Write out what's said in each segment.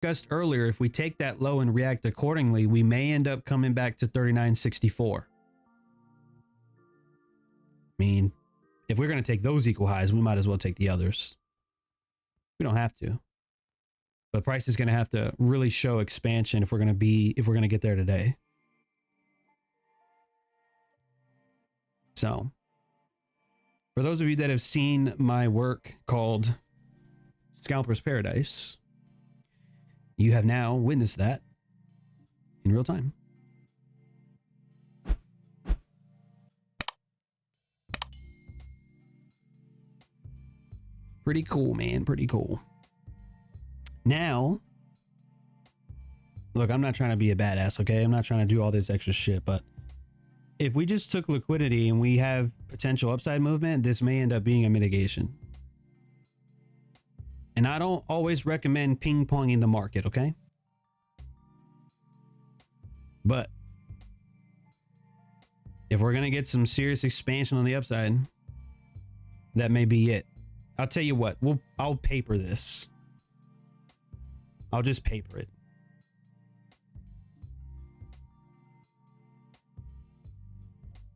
discussed earlier, if we take that low and react accordingly, we may end up coming back to 39.64. I mean, if we're going to take those equal highs, we might as well take the others. We don't have to. But price is going to have to really show expansion if we're going to get there today. So, for those of you that have seen my work called Scalper's Paradise, you have now witnessed that in real time. Pretty cool, man. Pretty cool. Now, look, I'm not trying to be a badass, okay? I'm not trying to do all this extra shit, but if we just took liquidity and we have potential upside movement, this may end up being a mitigation. And I don't always recommend ping-ponging the market, okay? But if we're going to get some serious expansion on the upside, that may be it. I'll tell you what, I'll paper this. I'll just paper it.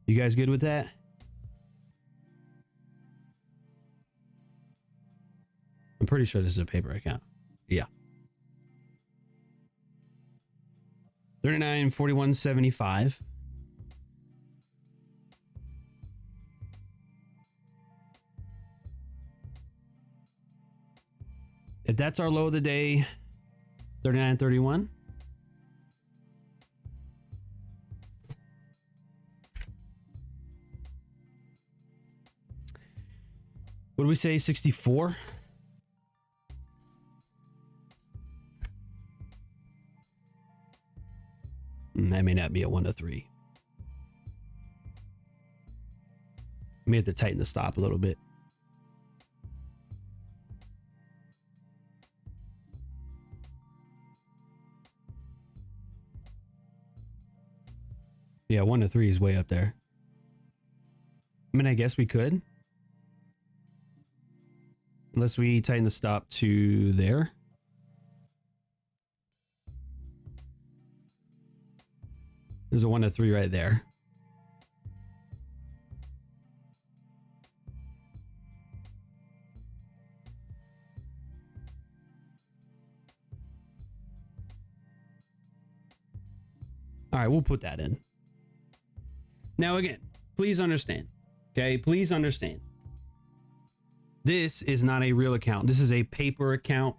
You guys good with that? I'm pretty sure this is a paper account. Yeah. 39.41.75. If that's our low of the day, 39.31. What do we say? 64? That may not be a 1 to 3. May have to tighten the stop a little bit. Yeah, 1 to 3 is way up there. I mean, I guess we could. Unless we tighten the stop to there. There's a 1 to 3 right there. All right, we'll put that in. Now, again, please understand. Okay, please understand. This is not a real account. This is a paper account.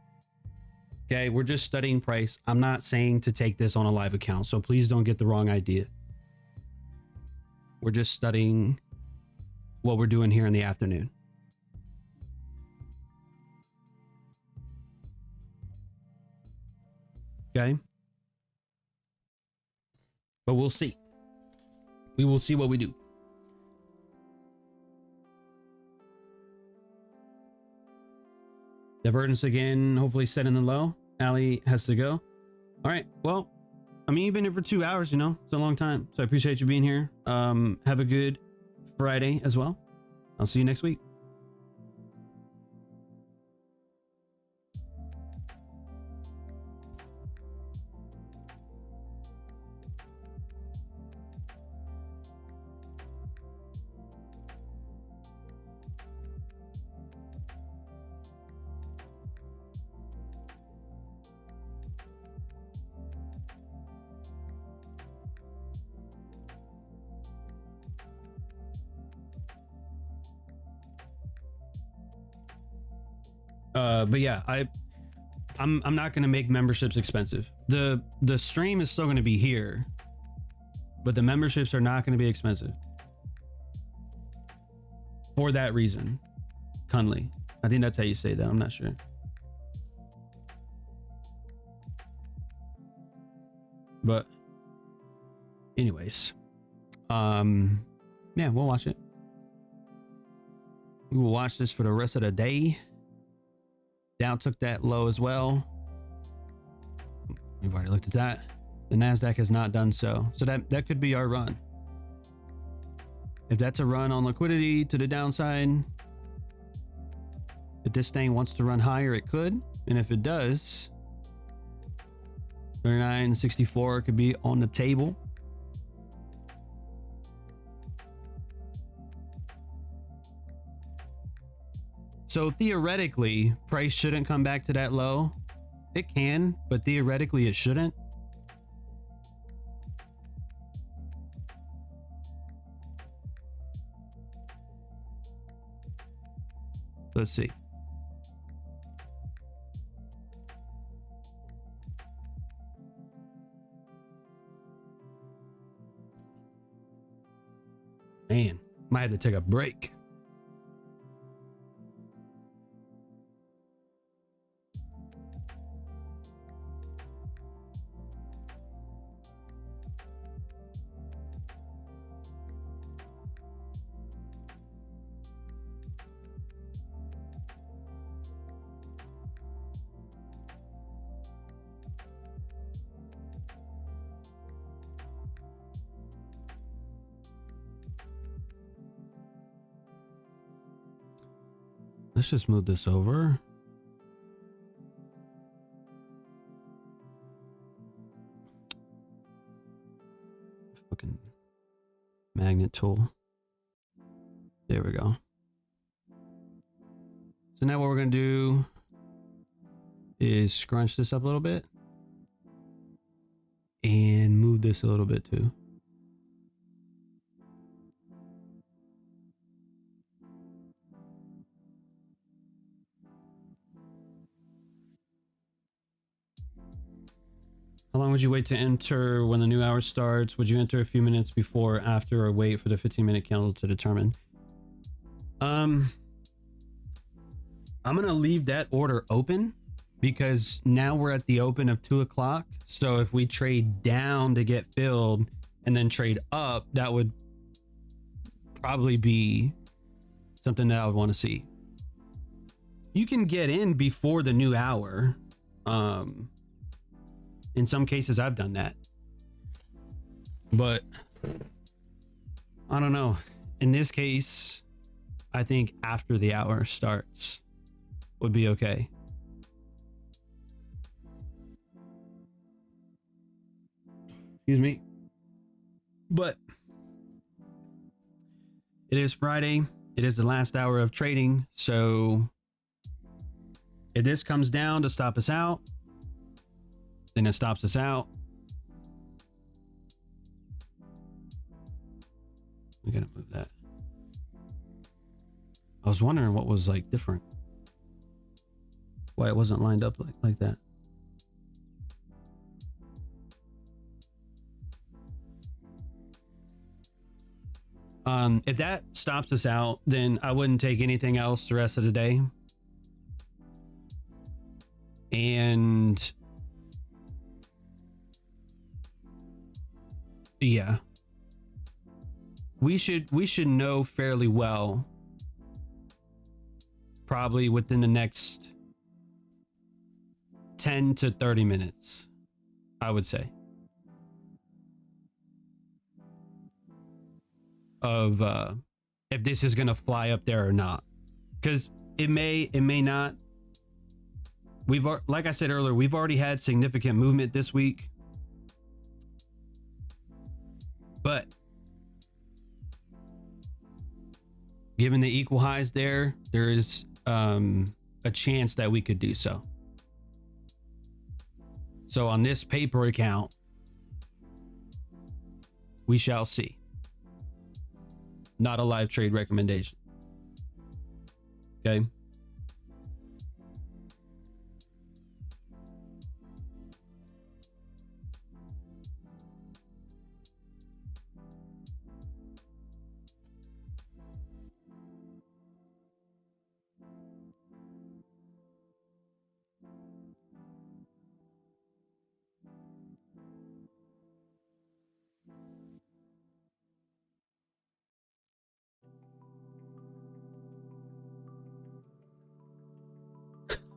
Okay, we're just studying price. I'm not saying to take this on a live account, so please don't get the wrong idea. We're just studying what we're doing here in the afternoon. Okay? But we'll see. We will see what we do. Divergence again, hopefully set in the low. Ali has to go. All right, well, I mean, you've been here for 2 hours, you know, it's a long time. So I appreciate you being here. Have a good Friday as well. I'll see you next week. But yeah, I'm not going to make memberships expensive. The stream is still going to be here, but the memberships are not going to be expensive for that reason. Cunley, I think that's how you say that. I'm not sure. But anyways, yeah, we'll watch it. We will watch this for the rest of the day. Dow took that low as well. We've already looked at that. The Nasdaq has not done so. So that could be our run. If that's a run on liquidity to the downside, if this thing wants to run higher, it could. And if it does, 39.64 could be on the table. So theoretically, price shouldn't come back to that low. It can, but theoretically it shouldn't. Let's see. Man, might have to take a break. Let's just move this over. Fucking magnet tool. There we go. So now what we're going to do is scrunch this up a little bit and move this a little bit too. How long would you wait to enter when the new hour starts? Would you enter a few minutes before, after, or wait for the 15-minute candle to determine? I'm going to leave that order open because now we're at the open of 2 o'clock. So if we trade down to get filled and then trade up, that would probably be something that I would want to see. You can get in before the new hour. In some cases, I've done that. But I don't know. In this case, I think after the hour starts would be okay. Excuse me. But it is Friday. It is the last hour of trading. So if this comes down to stop us out, then it stops us out. We gotta move that. I was wondering what was like different. Why it wasn't lined up like that. If that stops us out, then I wouldn't take anything else the rest of the day. And yeah, we should know fairly well, probably within the next 10 to 30 minutes, I would say, of if this is gonna fly up there or not, because it may not. Like I said earlier, we've already had significant movement this week. But given the equal highs there is a chance that we could do so. So on this paper account, we shall see. Not a live trade recommendation. Okay.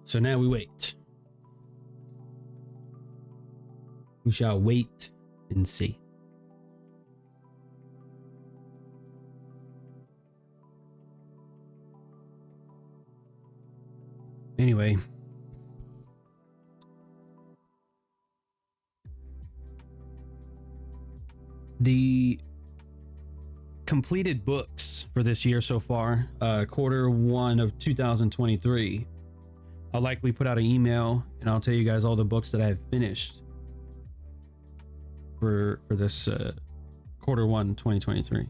So now we wait. We shall wait and see. Anyway, The completed books for this year so far, quarter one of 2023, I'll likely put out an email and I'll tell you guys all the books that I've finished for this quarter one 2023.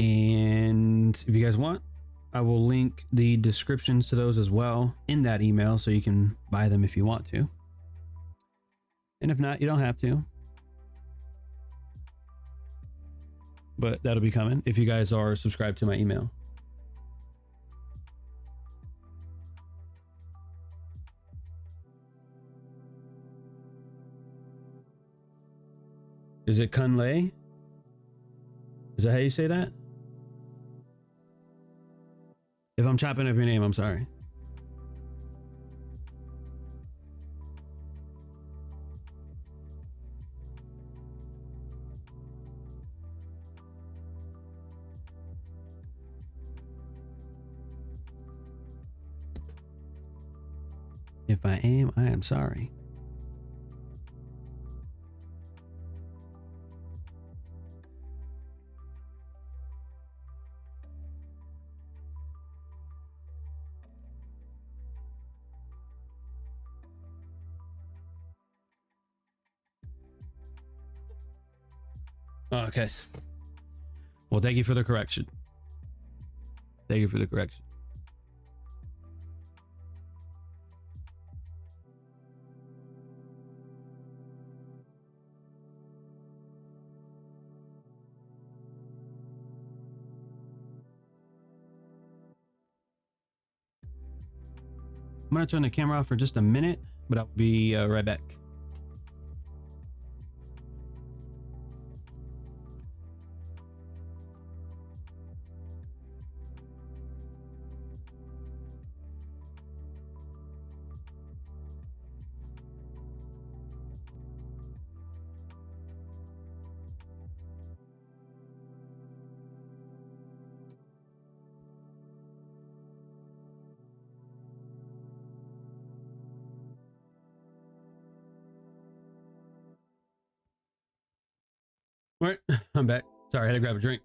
And if you guys want, I will link the descriptions to those as well in that email so you can buy them if you want to. And if not, you don't have to. But that'll be coming if you guys are subscribed to my email. Is it Kunle? Is that how you say that? If I'm chopping up your name, I'm sorry. If I am sorry. Okay. Well, thank you for the correction. Thank you for the correction. I'm going to turn the camera off for just a minute, but I'll be right back. All right, I'm back. Sorry, I had to grab a drink.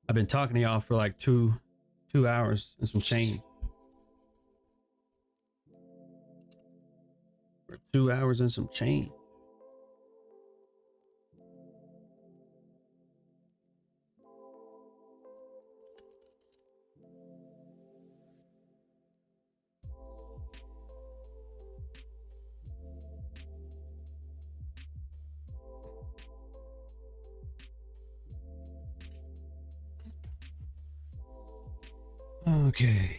I've been talking to y'all for like two hours and some change. For 2 hours and some change. Okay.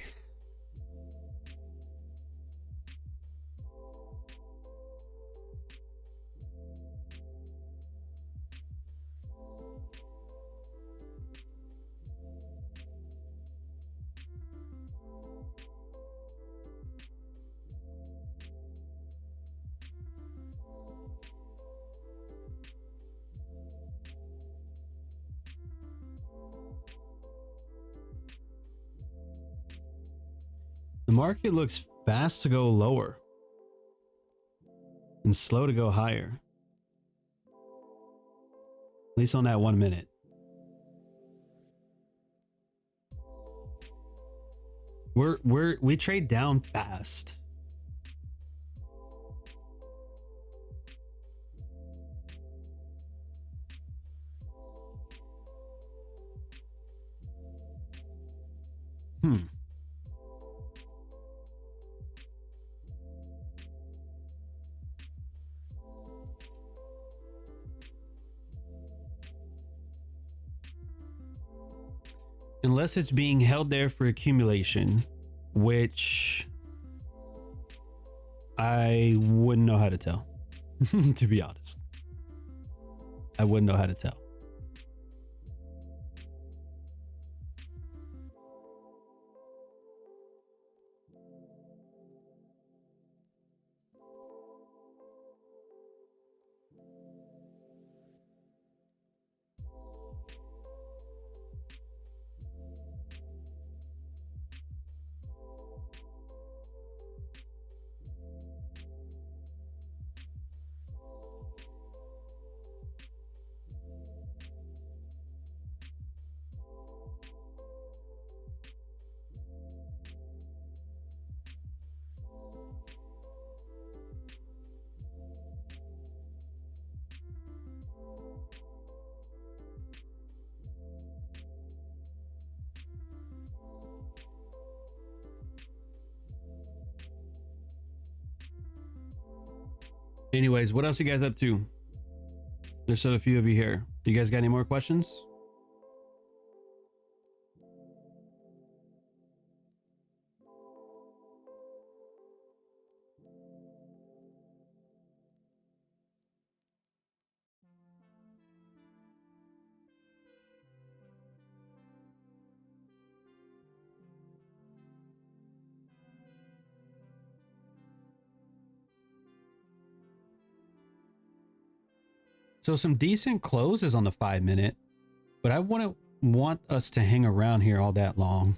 The market looks fast to go lower and slow to go higher. At least on that 1 minute. We trade down fast. Unless it's being held there for accumulation, which I wouldn't know how to tell. To be honest, I wouldn't know how to tell. Anyways, what else you guys up to? There's still a few of you here. You guys got any more questions? So some decent closes on the 5-minute, but I wouldn't want us to hang around here all that long.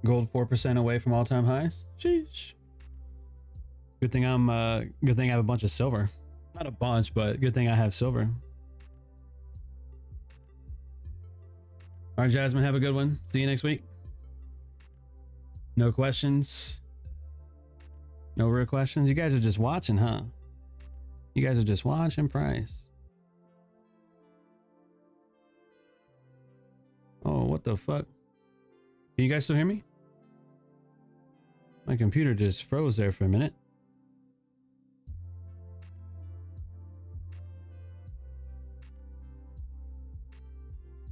Gold 4% away from all-time highs. Sheesh. Good thing I have a bunch of silver. Not a bunch, but good thing I have silver. All right, Jasmine, have a good one. See you next week. No questions. No real questions. You guys are just watching, huh? You guys are just watching price. Oh, what the fuck? Can you guys still hear me? My computer just froze there for a minute.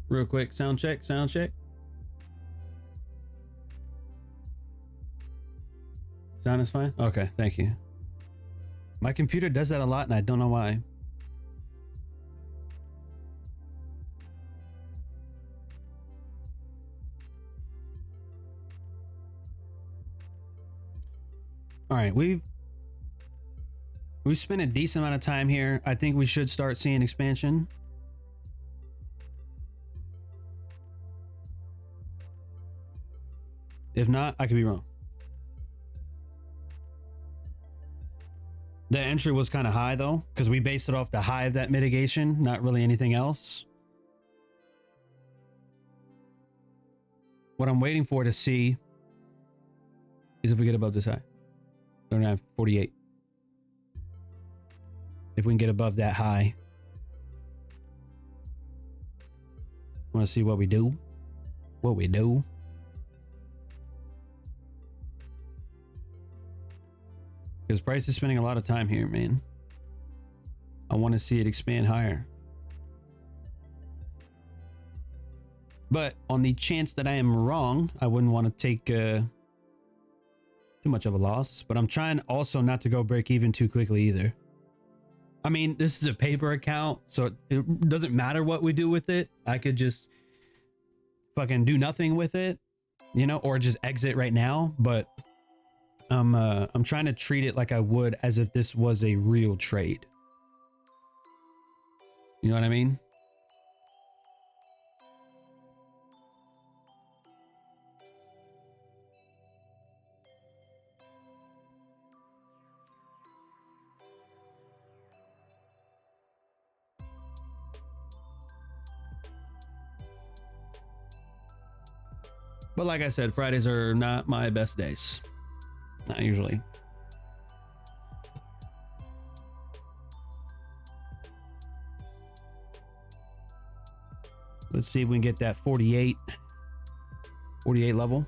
Real quick, sound check, sound check. Sound is fine? Okay, thank you. My computer does that a lot and I don't know why. All right, we've spent a decent amount of time here. I think we should start seeing expansion. If not, I could be wrong. The entry was kind of high though, because we based it off the high of that mitigation, not really anything else. What I'm waiting for to see is if we get above this high. 49.48. If we can get above that high. Want to see what we do? What we do? Because price is spending a lot of time here, man. I want to see it expand higher. But on the chance that I am wrong, I wouldn't want to take too much of a loss. But I'm trying also not to go break even too quickly either. I mean, this is a paper account, so it doesn't matter what we do with it. I could just fucking do nothing with it, you know, or just exit right now. But I'm trying to treat it like I would as if this was a real trade. You know what I mean? But like I said, Fridays are not my best days. Not usually. Let's see if we can get that 48 level.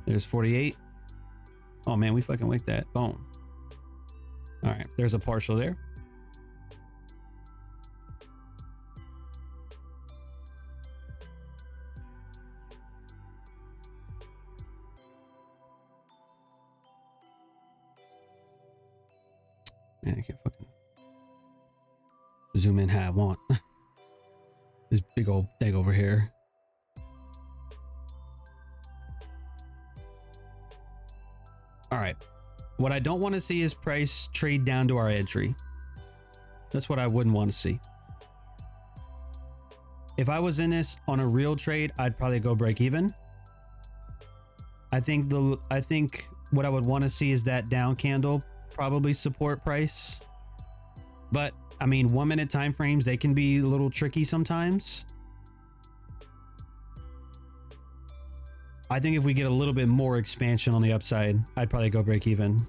There's 48. Oh man, we fucking wicked that. Boom. All right, there's a partial there. Man, I can't fucking zoom in how I want. This big old thing over here. All right. What I don't want to see is price trade down to our entry. That's what I wouldn't want to see. If I was in this on a real trade, I'd probably go break even. I think what I would want to see is that down candle, probably support price. But I mean, 1 minute time frames, they can be a little tricky sometimes. I think if we get a little bit more expansion on the upside, I'd probably go break even.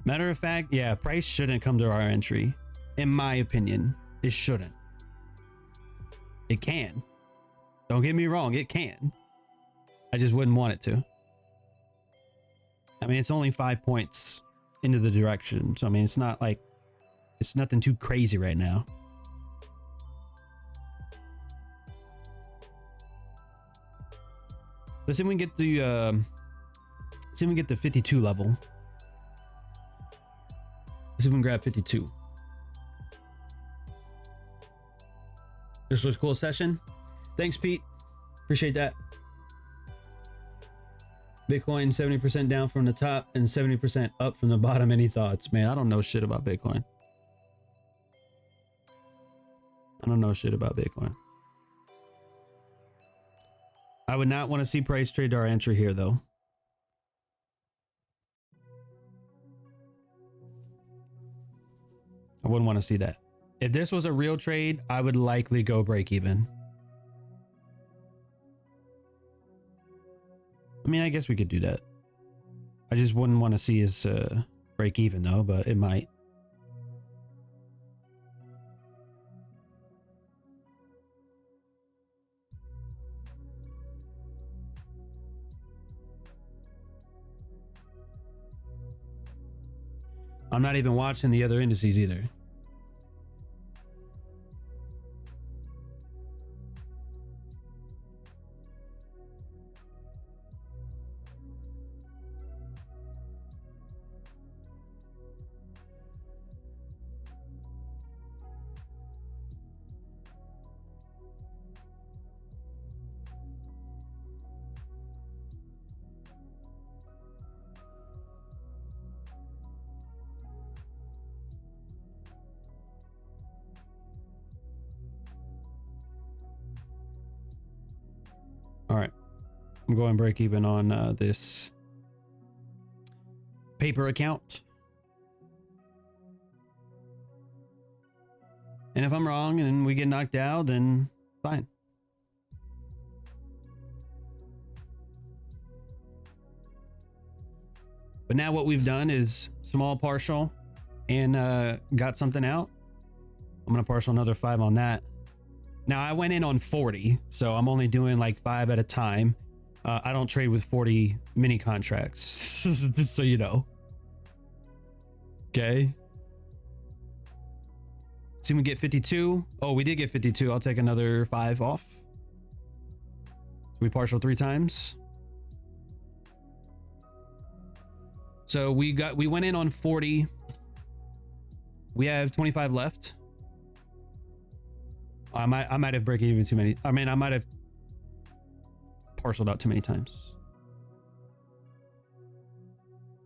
Matter of fact, yeah, price shouldn't come to our entry. In my opinion, it shouldn't. It can. Don't get me wrong, it can. I just wouldn't want it to. I mean, it's only 5 points into the direction. So, I mean, it's not like, it's nothing too crazy right now. Let's see if we can get the, see if we can get the 52 level. Let's see if we can grab 52. This was a cool session. Thanks, Pete. Appreciate that. Bitcoin 70% down from the top and 70% up from the bottom. Any thoughts? Man, I don't know shit about Bitcoin. I don't know shit about Bitcoin. I would not want to see price trade our entry here, though. I wouldn't want to see that. If this was a real trade, I would likely go break even. I mean, I guess we could do that. I just wouldn't want to see us break even, though, but it might. I'm not even watching the other indices either. All right, I'm going break even on this paper account. And if I'm wrong and we get knocked out, then fine. But now what we've done is small partial and got something out. I'm going to partial another 5 on that. Now I went in on 40, so I'm only doing like 5 at a time. I don't trade with 40 mini contracts, just so you know. Okay. See, we get 52. Oh, we did get 52. I'll take another 5 off. We partial 3 times. So we went in on 40. We have 25 left. I might have broken even too many. I mean, I might have parceled out too many times.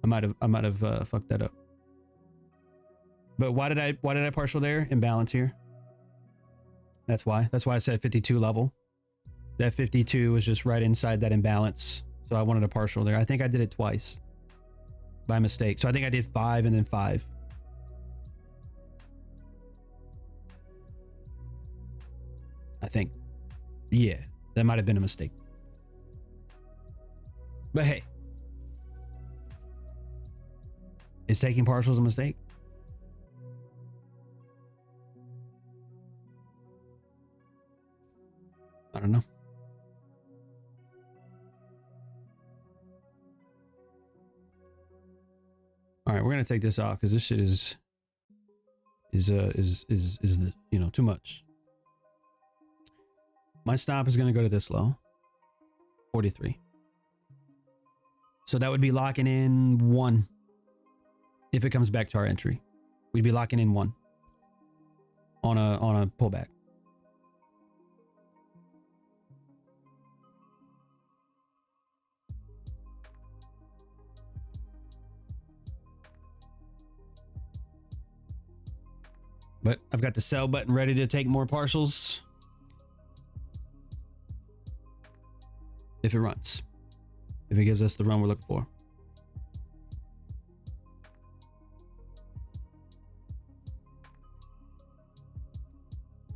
I might have fucked that up. But why did I partial there? Imbalance here. That's why I said 52 level. That 52 was just right inside that imbalance. So I wanted a partial there. I think I did it twice by mistake. So I think I did 5 and then 5. I think. Yeah, that might have been a mistake. But hey, is taking partials a mistake? I don't know. All right, we're gonna take this off because this shit is the, you know, too much. My stop is gonna go to this low, 43. So that would be locking in 1. If it comes back to our entry, we'd be locking in 1 on a pullback. But I've got the sell button ready to take more partials if it runs, if it gives us the run we're looking for.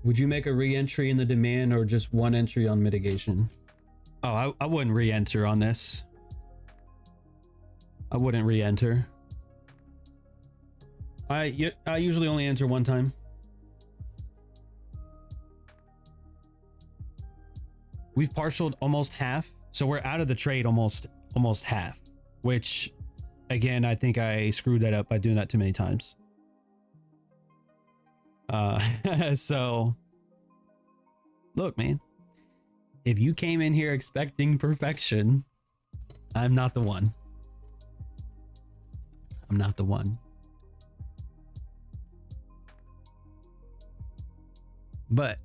Would you make a re-entry in the demand or just one entry on mitigation? Oh, I wouldn't re-enter on this. I wouldn't re-enter. I usually only enter one time. We've partialed almost half, so we're out of the trade almost half, which again, I think I screwed that up by doing that too many times. So look, man, if you came in here expecting perfection, I'm not the one. I'm not the one. But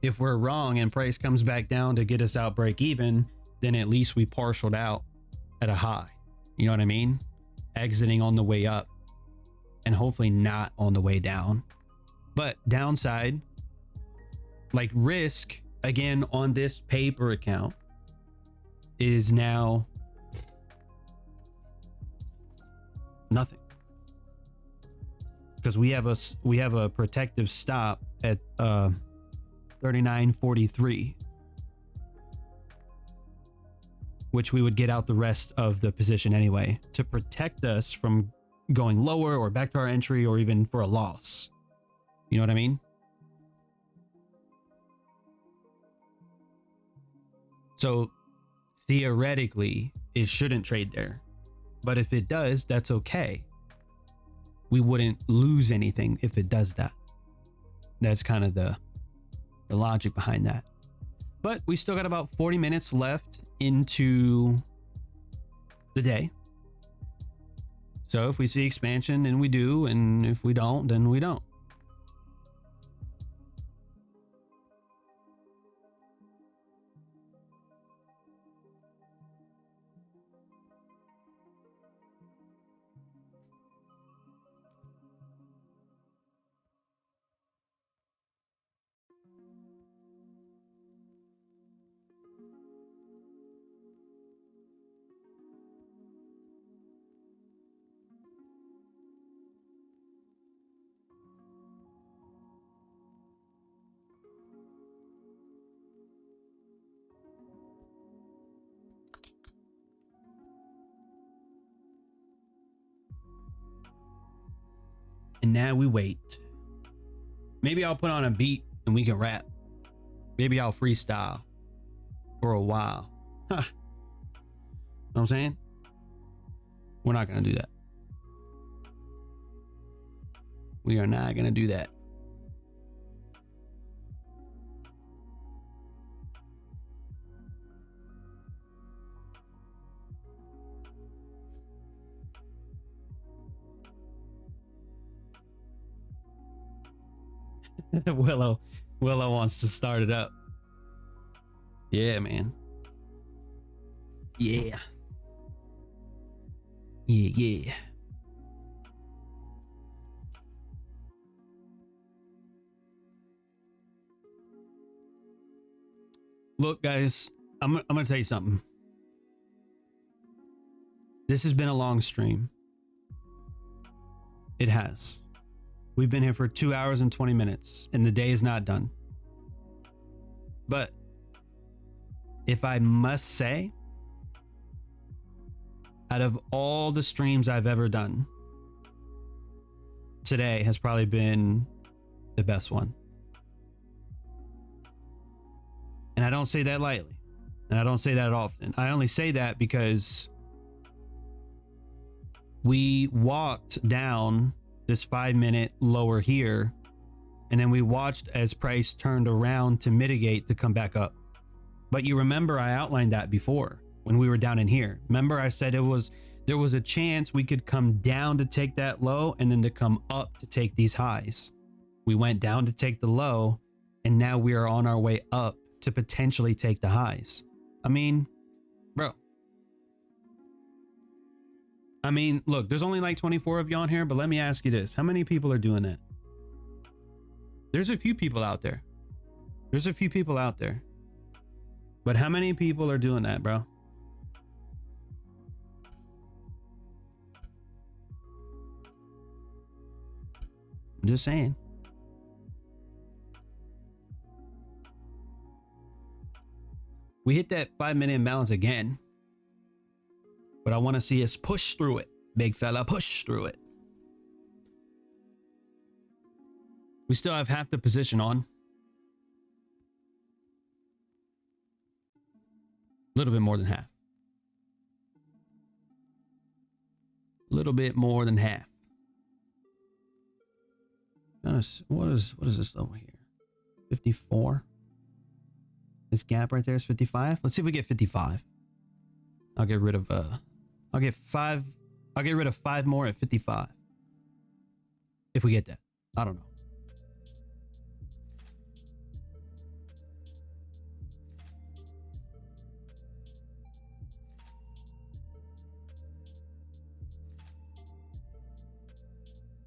if we're wrong and price comes back down to get us out break even, then at least we partialed out at a high. You know what I mean? Exiting on the way up and hopefully not on the way down. But downside, like risk again on this paper account is now nothing, because we have a protective stop at 39.43, which we would get out the rest of the position anyway to protect us from going lower or back to our entry or even for a loss. You know what I mean? So theoretically, it shouldn't trade there. But if it does, that's okay. We wouldn't lose anything if it does that. That's kind of the logic behind that. But we still got about 40 minutes left into the day. So if we see expansion, then we do. And if we don't, then we don't. And now we wait. Maybe I'll put on a beat and we can rap. Maybe I'll freestyle for a while. Huh. Know what I'm saying? We're not going to do that. We are not going to do that. Willow wants to start it up. Yeah, man. Yeah. Yeah. Look, guys, I'm gonna tell you something. This has been a long stream. It has. We've been here for 2 hours and 20 minutes, and the day is not done. But if I must say, out of all the streams I've ever done, today has probably been the best one. And I don't say that lightly. And I don't say that often. I only say that because we walked down this 5-minute lower here, and then we watched as price turned around to mitigate to come back up. But you remember I outlined that before when we were down in here. Remember I said there was a chance we could come down to take that low and then to come up to take these highs. We went down to take the low, and now we are on our way up to potentially take the highs. I mean, bro. I mean, look, there's only like 24 of you on here, but let me ask you this. How many people are doing that? There's a few people out there. There's a few people out there. But how many people are doing that, bro? I'm just saying. We hit that 5-minute imbalance again. But I want to see us push through it. Big fella, push through it. We still have half the position on. A little bit more than half. A little bit more than half. What is this over here? 54. This gap right there is 55. Let's see if we get 55. I'll get rid of I'll get rid of 5 more at 55. If we get that. I don't know.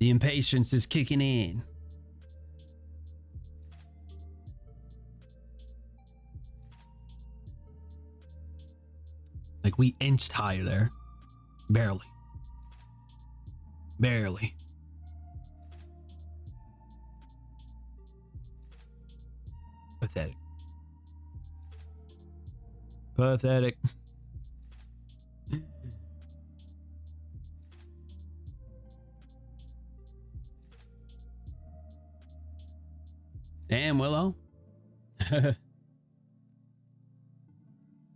The impatience is kicking in. Like we inched higher there. Barely. Barely. Pathetic. Pathetic. Damn, Willow.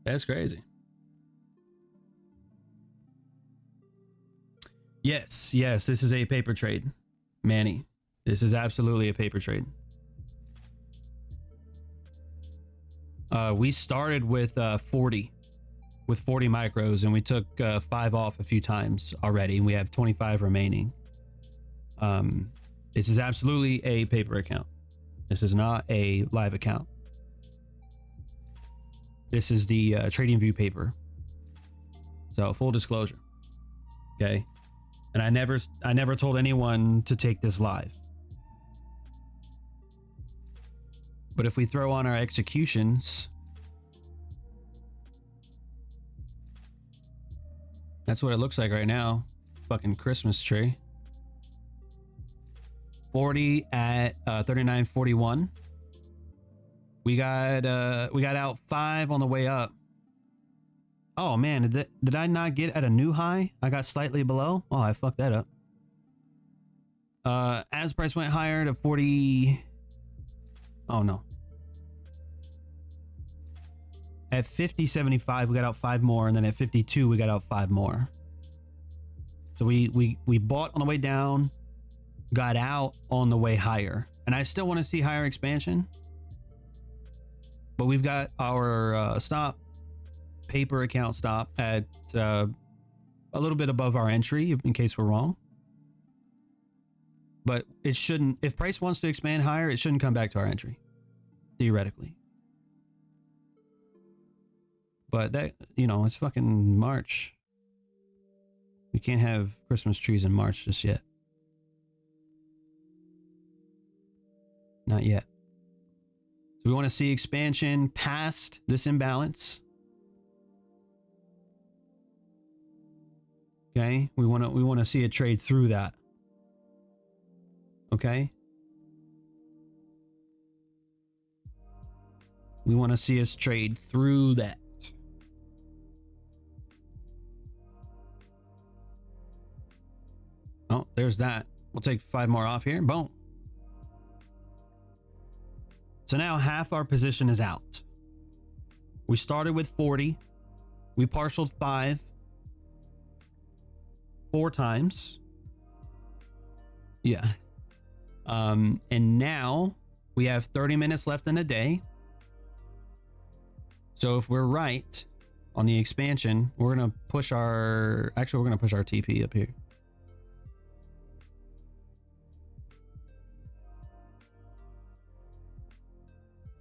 That's crazy. Yes, this is a paper trade. Manny, this is absolutely a paper trade. We started with 40 micros, and we took 5 off a few times already. We have 25 remaining. This is absolutely a paper account. This is not a live account. This is the TradingView paper. So full disclosure. Okay. And I never told anyone to take this live. But if we throw on our executions, that's what it looks like right now. Fucking Christmas tree. 40 at 39.41. We got out 5 on the way up. Oh man, did I not get at a new high? I got slightly below. Oh, I fucked that up. As price went higher to 40. Oh no. At 50.75 we got out 5 more, and then at 52 we got out 5 more. So we bought on the way down, got out on the way higher, and I still want to see higher expansion. But we've got our stop, paper account stop at a little bit above our entry in case we're wrong. But it shouldn't, if price wants to expand higher, it shouldn't come back to our entry, theoretically. But that, you know, it's fucking March. We can't have Christmas trees in March just yet. Not yet. So we want to see expansion past this imbalance. Okay, we want to see a trade through that. Okay. We want to see us trade through that. Oh, there's that. We'll take 5 more off here. Boom. So now half our position is out. We started with 40. We partialed 5 4 times. Yeah. And now we have 30 minutes left in a day. So if we're right on the expansion, we're going to push our, actually, we're going to push our TP up here.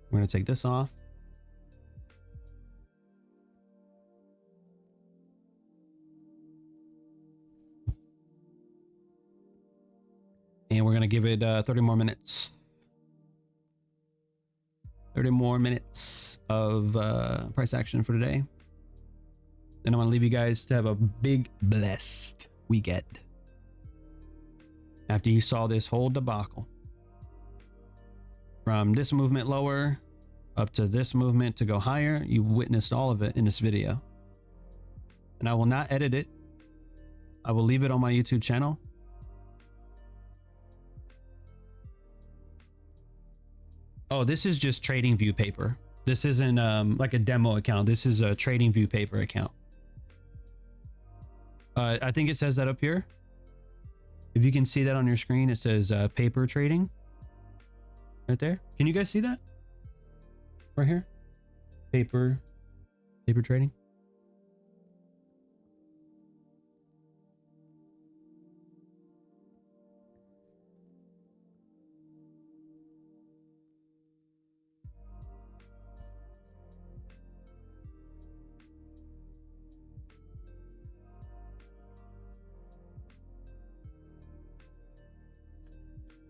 We're going to take this off. And we're going to give it 30 more minutes. 30 more minutes of price action for today. Then I want to leave you guys to have a big blessed weekend. After you saw this whole debacle. From this movement lower up to this movement to go higher, you witnessed all of it in this video. And I will not edit it. I will leave it on my YouTube channel. Oh, this is just TradingView paper. This isn't like a demo account. This is a TradingView paper account. I think it says that up here. If you can see that on your screen, it says paper trading right there. Can you guys see that right here? Paper trading.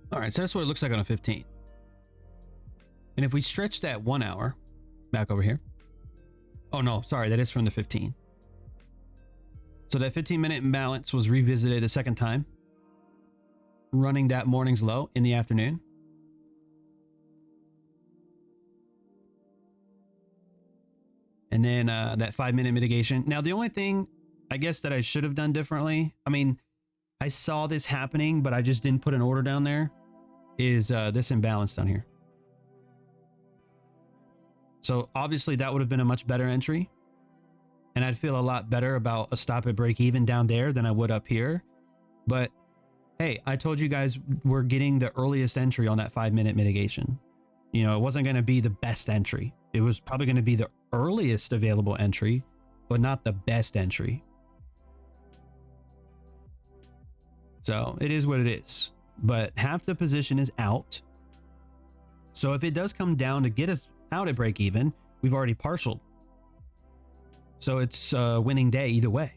All right, so that's what it looks like on a 15. And if we stretch that 1 hour back over here. Oh no, sorry, that is from the 15. So that 15-minute imbalance was revisited a second time, running that morning's low in the afternoon. And then that 5-minute mitigation. Now, the only thing I guess that I should have done differently, I mean, I saw this happening, but I just didn't put an order down there, is this imbalance down here. So obviously that would have been a much better entry. And I'd feel a lot better about a stop at break even down there than I would up here. But hey, I told you guys we're getting the earliest entry on that 5-minute mitigation. You know, it wasn't going to be the best entry. It was probably going to be the earliest available entry, but not the best entry. So it is what it is, but half the position is out. So if it does come down to get us out at break even, we've already partialed. So it's a winning day either way.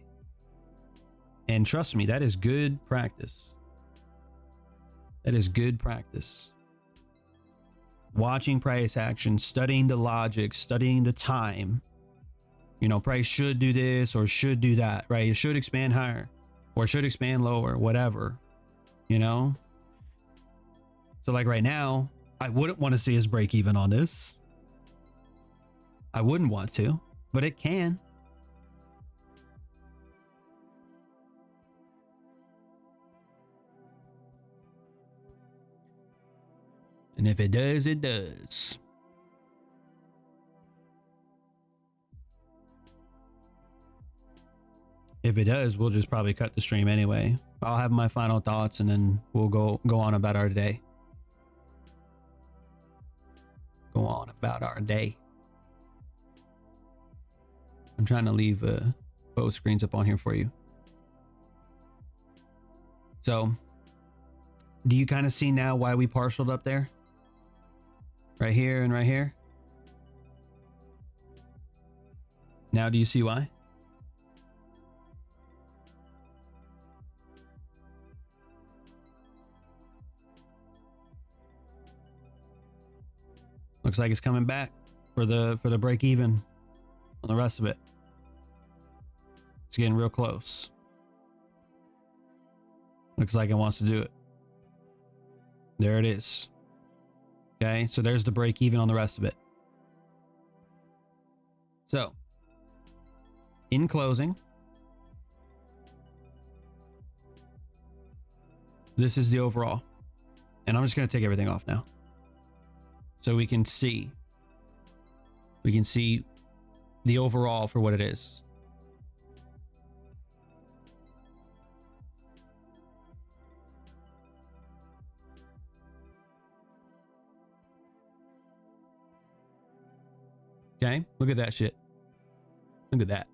And trust me, that is good practice. That is good practice. Watching price action, studying the logic, studying the time. You know, price should do this or should do that, right? It should expand higher or should expand lower, whatever, you know? So like right now, I wouldn't want to see us break even on this. I wouldn't want to, but it can. And if it does, it does. If it does, we'll just probably cut the stream anyway. I'll have my final thoughts and then we'll go on about our day. Go on about our day. I'm trying to leave both screens up on here for you. So, do you kind of see now why we partialed up there? Right here and right here. Now do you see why? Looks like it's coming back for the break even on the rest of it. It's getting real close. Looks like it wants to do it. There it is. Okay, so there's the break even on the rest of it. So, in closing, this is the overall. And I'm just going to take everything off now. So we can see the overall for what it is. Okay, look at that shit. Look at that.